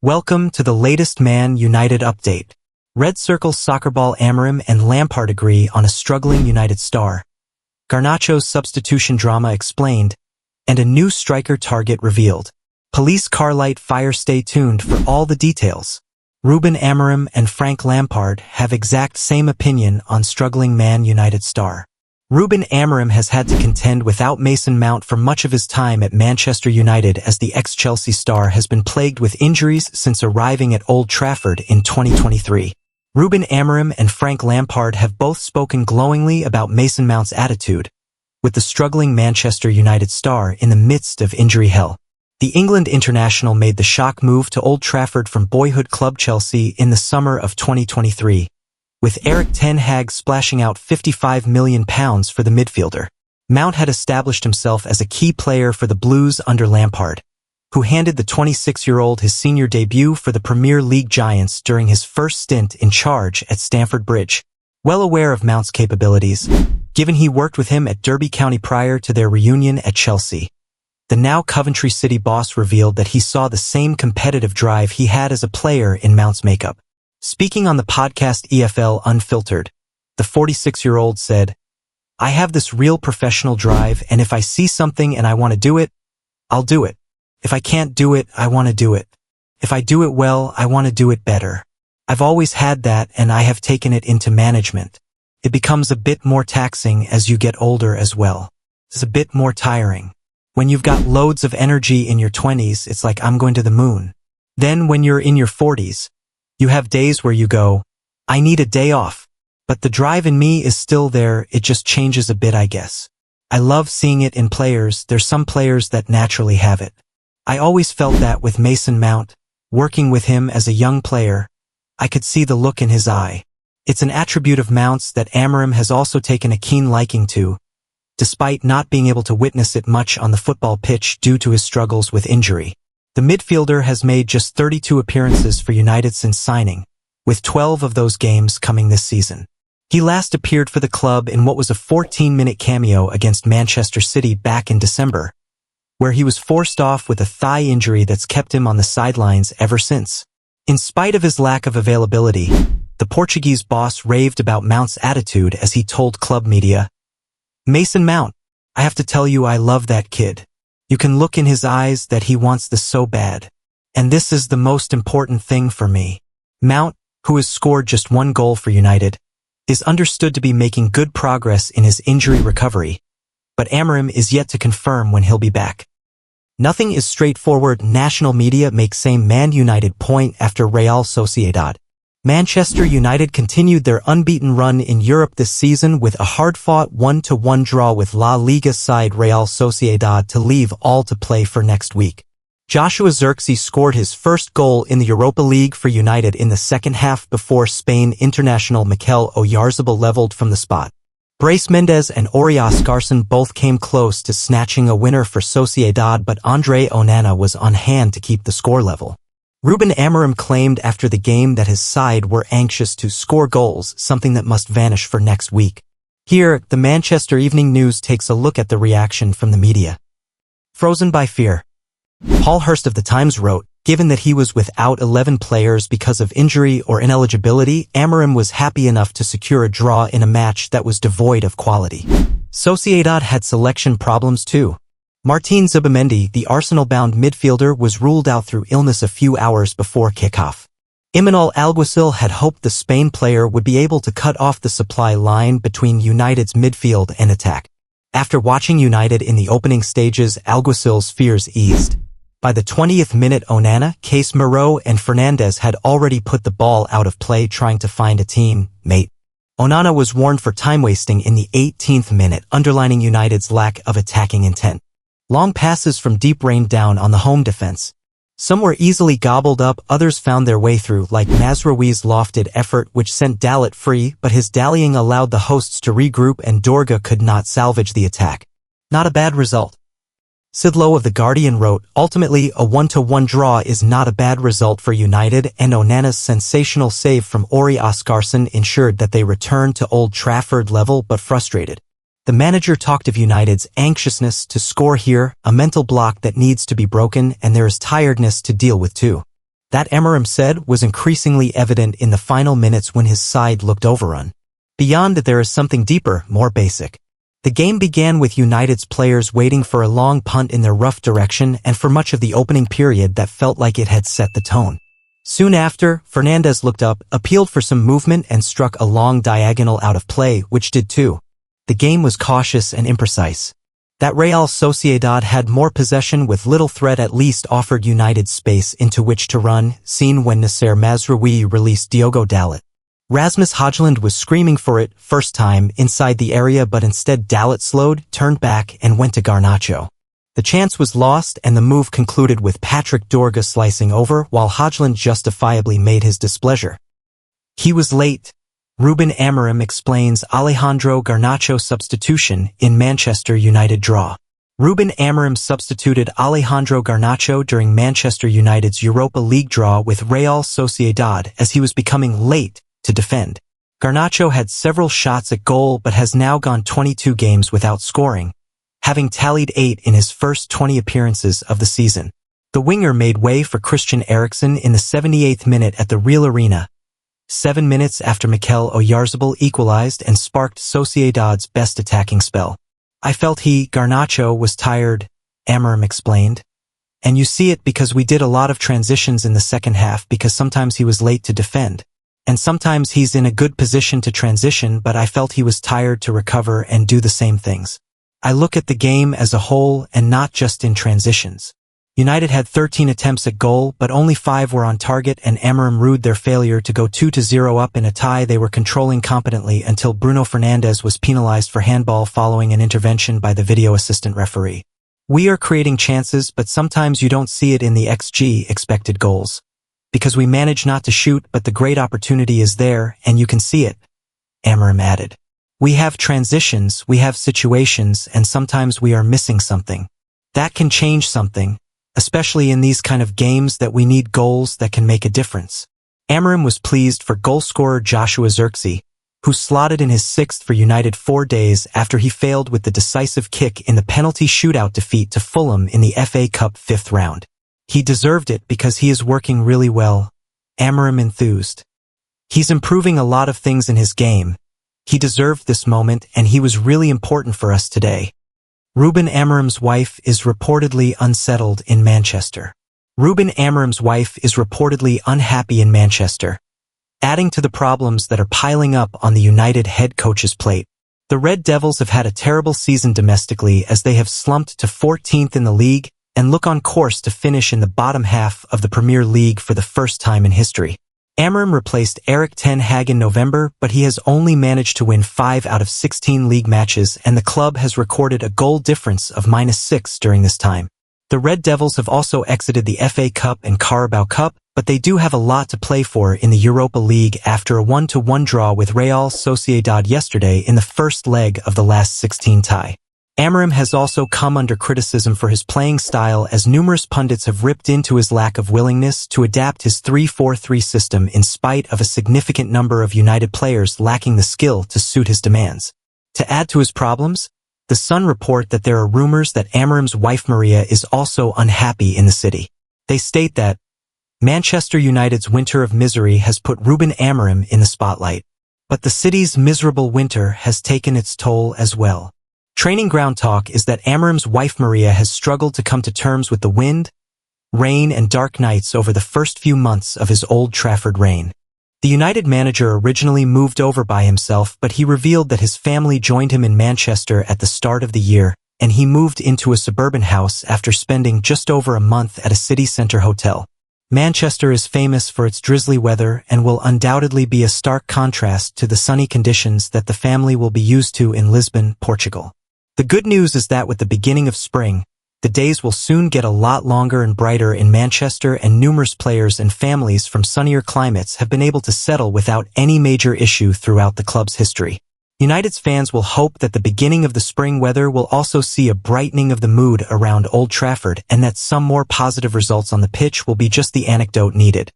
Welcome to the latest Man United update. Red Circle soccer ball Amorim and Lampard agree on a struggling United star. Garnacho's substitution drama explained, and a new striker target revealed. Police car light fire. Stay tuned for all the details. Ruben Amorim and Frank Lampard have exact same opinion on struggling Man United star. Ruben Amorim has had to contend without Mason Mount for much of his time at Manchester United, as the ex-Chelsea star has been plagued with injuries since arriving at Old Trafford in 2023. Ruben Amorim and Frank Lampard have both spoken glowingly about Mason Mount's attitude, with the struggling Manchester United star in the midst of injury hell. The England international made the shock move to Old Trafford from boyhood club Chelsea in the summer of 2023. With Erik ten Hag splashing out £55 million for the midfielder. Mount had established himself as a key player for the Blues under Lampard, who handed the 26-year-old his senior debut for the Premier League Giants during his first stint in charge at Stamford Bridge. Well aware of Mount's capabilities, given he worked with him at Derby County prior to their reunion at Chelsea, the now Coventry City boss revealed that he saw the same competitive drive he had as a player in Mount's makeup. Speaking on the podcast EFL Unfiltered, the 46-year-old said, "I have this real professional drive, and if I see something and I want to do it, I'll do it. If I can't do it, I want to do it. If I do it well, I want to do it better. I've always had that, and I have taken it into management. It becomes a bit more taxing as you get older as well. It's a bit more tiring. When you've got loads of energy in your 20s, it's like I'm going to the moon. Then when you're in your 40s, you have days where you go, I need a day off. But the drive in me is still there, it just changes a bit, I guess. I love seeing it in players. There's some players that naturally have it. I always felt that with Mason Mount. Working with him as a young player, I could see the look in his eye. It's an attribute of Mount's that Amorim has also taken a keen liking to, despite not being able to witness it much on the football pitch due to his struggles with injury. The midfielder has made just 32 appearances for United since signing, with 12 of those games coming this season. He last appeared for the club in what was a 14-minute cameo against Manchester City back in December, where he was forced off with a thigh injury that's kept him on the sidelines ever since. In spite of his lack of availability, the Portuguese boss raved about Mount's attitude as he told club media, "Mason Mount, I have to tell you, I love that kid. You can look in his eyes that he wants this so bad. And this is the most important thing for me." Mount, who has scored just one goal for United, is understood to be making good progress in his injury recovery, but Amorim is yet to confirm when he'll be back. Nothing is straightforward. National media make same Man United point after Real Sociedad. Manchester United continued their unbeaten run in Europe this season with a hard-fought 1-1 draw with La Liga side Real Sociedad to leave all to play for next week. Joshua Zirkzee scored his first goal in the Europa League for United in the second half before Spain international Mikel Oyarzabal leveled from the spot. Brais Mendes and Ori Oscarson both came close to snatching a winner for Sociedad, but Andre Onana was on hand to keep the score level. Ruben Amorim claimed after the game that his side were anxious to score goals, something that must vanish for next week. Here, the Manchester Evening News takes a look at the reaction from the media. Frozen by fear. Paul Hurst of The Times wrote, given that he was without 11 players because of injury or ineligibility, Amorim was happy enough to secure a draw in a match that was devoid of quality. Sociedad had selection problems too. Martin Zubimendi, the Arsenal-bound midfielder, was ruled out through illness a few hours before kickoff. Imanol Alguacil had hoped the Spain player would be able to cut off the supply line between United's midfield and attack. After watching United in the opening stages, Alguacil's fears eased. By the 20th minute, Onana, Casemiro, and Fernandes had already put the ball out of play trying to find a teammate. Onana was warned for time wasting in the 18th minute, underlining United's lack of attacking intent. Long passes from deep rained down on the home defense. Some were easily gobbled up, others found their way through, like Mazraoui's lofted effort which sent Dalit free, but his dallying allowed the hosts to regroup and Dorga could not salvage the attack. Not a bad result. Sid Lowe of The Guardian wrote, ultimately a 1-1 draw is not a bad result for United, and Onana's sensational save from Ori Oscarson ensured that they returned to Old Trafford level but frustrated. The manager talked of United's anxiousness to score here, a mental block that needs to be broken, and there is tiredness to deal with too. That Amorim said was increasingly evident in the final minutes when his side looked overrun. Beyond that, there is something deeper, more basic. The game began with United's players waiting for a long punt in their rough direction, and for much of the opening period that felt like it had set the tone. Soon after, Fernandes looked up, appealed for some movement, and struck a long diagonal out of play, which did too. The game was cautious and imprecise. That Real Sociedad had more possession with little threat at least offered United space into which to run, seen when Nasser Mazraoui released Diogo Dalot. Rasmus Højlund was screaming for it, first time, inside the area, but instead Dalot slowed, turned back, and went to Garnacho. The chance was lost, and the move concluded with Patrick Dorga slicing over, while Højlund justifiably made his displeasure. He was late. Ruben Amorim explains Alejandro Garnacho substitution in Manchester United draw. Ruben Amorim substituted Alejandro Garnacho during Manchester United's Europa League draw with Real Sociedad as he was becoming late to defend. Garnacho had several shots at goal but has now gone 22 games without scoring, having tallied 8 in his first 20 appearances of the season. The winger made way for Christian Eriksen in the 78th minute at the Real Arena, 7 minutes after Mikel Oyarzabal equalized and sparked Sociedad's best attacking spell. I felt Garnacho was tired, Amorim explained. And you see it because we did a lot of transitions in the second half because sometimes he was late to defend. And sometimes he's in a good position to transition, but I felt he was tired to recover and do the same things. I look at the game as a whole and not just in transitions. United had 13 attempts at goal, but only 5 were on target, and Amorim rued their failure to go 2-0 up in a tie they were controlling competently until Bruno Fernandes was penalized for handball following an intervention by the video assistant referee. We are creating chances, but sometimes you don't see it in the XG expected goals. Because we manage not to shoot, but the great opportunity is there, and you can see it, Amorim added. We have transitions, we have situations, and sometimes we are missing something. That can change something, especially in these kind of games that we need goals that can make a difference. Amorim was pleased for goalscorer Joshua Zirkzee, who slotted in his 6th for United 4 days after he failed with the decisive kick in the penalty shootout defeat to Fulham in the FA Cup 5th round. He deserved it because he is working really well, Amorim enthused. He's improving a lot of things in his game. He deserved this moment and he was really important for us today. Ruben Amorim's wife is reportedly unsettled in Manchester. Ruben Amorim's wife is reportedly unhappy in Manchester, adding to the problems that are piling up on the United head coach's plate. The Red Devils have had a terrible season domestically as they have slumped to 14th in the league and look on course to finish in the bottom half of the Premier League for the first time in history. Amorim replaced Erik ten Hag in November, but he has only managed to win 5 out of 16 league matches, and the club has recorded a goal difference of -6 during this time. The Red Devils have also exited the FA Cup and Carabao Cup, but they do have a lot to play for in the Europa League after a 1-1 draw with Real Sociedad yesterday in the first leg of the last 16 tie. Amorim has also come under criticism for his playing style as numerous pundits have ripped into his lack of willingness to adapt his 3-4-3 system in spite of a significant number of United players lacking the skill to suit his demands. To add to his problems, The Sun report that there are rumors that Amorim's wife Maria is also unhappy in the city. They state that Manchester United's winter of misery has put Ruben Amorim in the spotlight. But the city's miserable winter has taken its toll as well. Training ground talk is that Amorim's wife Maria has struggled to come to terms with the wind, rain and dark nights over the first few months of his Old Trafford reign. The United manager originally moved over by himself, but he revealed that his family joined him in Manchester at the start of the year, and he moved into a suburban house after spending just over a month at a city centre hotel. Manchester is famous for its drizzly weather and will undoubtedly be a stark contrast to the sunny conditions that the family will be used to in Lisbon, Portugal. The good news is that with the beginning of spring, the days will soon get a lot longer and brighter in Manchester, and numerous players and families from sunnier climates have been able to settle without any major issue throughout the club's history. United's fans will hope that the beginning of the spring weather will also see a brightening of the mood around Old Trafford, and that some more positive results on the pitch will be just the anecdote needed.